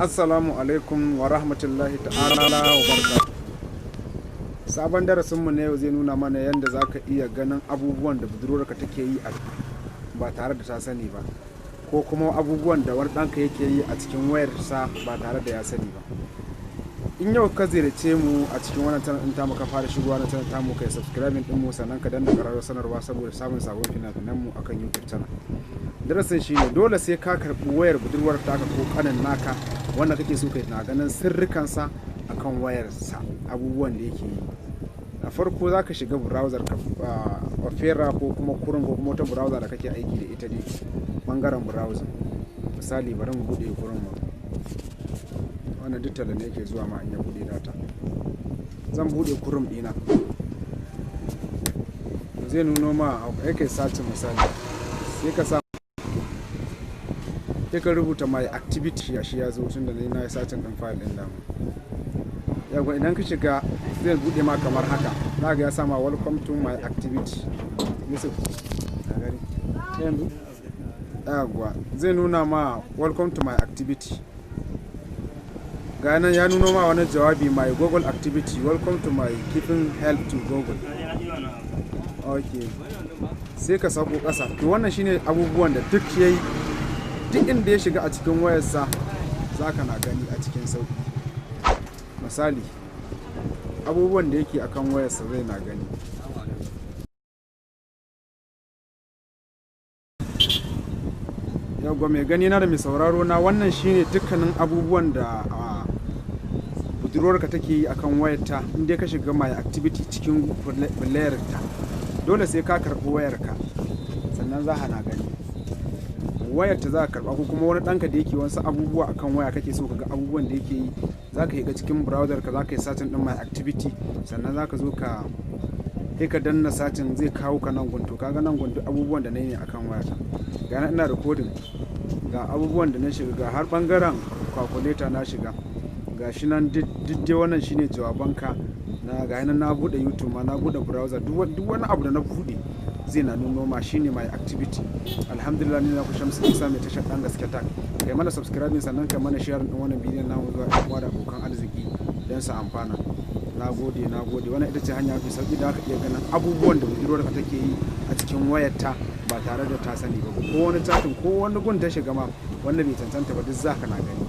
Assalamu alaikum wa rahmatullahi ta'ala wa barakatuh. Sabon darasinmu na yau zai nuna mana yadda za ka iya ganin abubuwan da budurwarka take yi ba tare da ta sani ba, ko kuma abubuwan da wani ɗanka yake yi a cikin wayarsa ba tare da ya sani ba. In yau ka ziyarce mu a cikin wannan channel ɗin tamu, ka fara shigowa na channel tamu, kai subscribing ɗin mu, sannan ka danna ƙararrawar sanarwa saboda samun sabon fina-finan mu akan YouTube channel. Darasin shine dole sai ka karɓi wayar budurwar taka ko kanin naka wanda kake so kai na ganin sirrikansa akan wayarsa, abubuwan da yake yi. A farko za ka shiga browser ka Opera ko kuma Chrome ko kuma wata browser da kake aiki da ita dai bangaren browser. Misali bari mu bude Chrome, wannan duk da ne yake zuwa ma in ya bude data. Zan bude Chrome dina, zai nuno ma yake search misali, sai ka sa sai ka rubuta my activity, shi ya zo tun da na yi sacin ɗin file ɗin damu. Yawwa idan ka shiga zai buɗe ma kamar haka, za ga ya sama welcome to my activity. Yusuf a gari yanzu yawwa zai nuna ma welcome to my activity. Ga nan ya nuno ma wani jawabi, my Google activity, welcome to my keeping help to Google. Ok, sai ka sauko ƙasa. To wannan shine abubuwan da duk yayi, duk inda ya shiga a cikin wayarsa za ka na gani a cikin sauki. Misali abubuwan da yake akan wayarsa zai na gani. Yawwa mai gani na da mai sauraro na, wannan shine dukkanin abubuwan da budurwarka take yi akan wayarta. Inda ka shiga my activity cikin playerta, dole sai ka karɓi wayarka sannan za ka na gani. Wayar ta za ka karba, ko kuma wani ɗanka da yake wasu abubuwa akan waya kake so ka ga abubuwan da yake yi, za ka shiga cikin browser ka, za ka yi satin ɗin my activity, sannan za ka zo ka ka danna satin, zai kawo ka nan gunto. Kaga nan gunto abubuwan da na yi ne akan wayata. Ga nan ina recording, ga abubuwan da na shiga, ga har bangaren calculator na shiga, ga shi nan duk dai wannan shine jawabanka na. Ga nan na bude YouTube ma, na bude browser, duk wani abu da na bude zai na nuno ma, shine my activity. Alhamdulillah, ni na ku Shamsu Isa mai tashar Dan Gaske Tag. Kai mana subscribing sannan kai mana share din wannan bidiyon namu zuwa ɗan uwa da abokan arziki don su amfana. Nagode. Wannan ita ce hanya mafi sauki da aka iya ganin abubuwan da budurwarka take yi a cikin wayarta ba tare da ta sani ba, ko wani chatin ko wani gun ta shiga ma wanda bai cancanta ba, duk za ka na gani.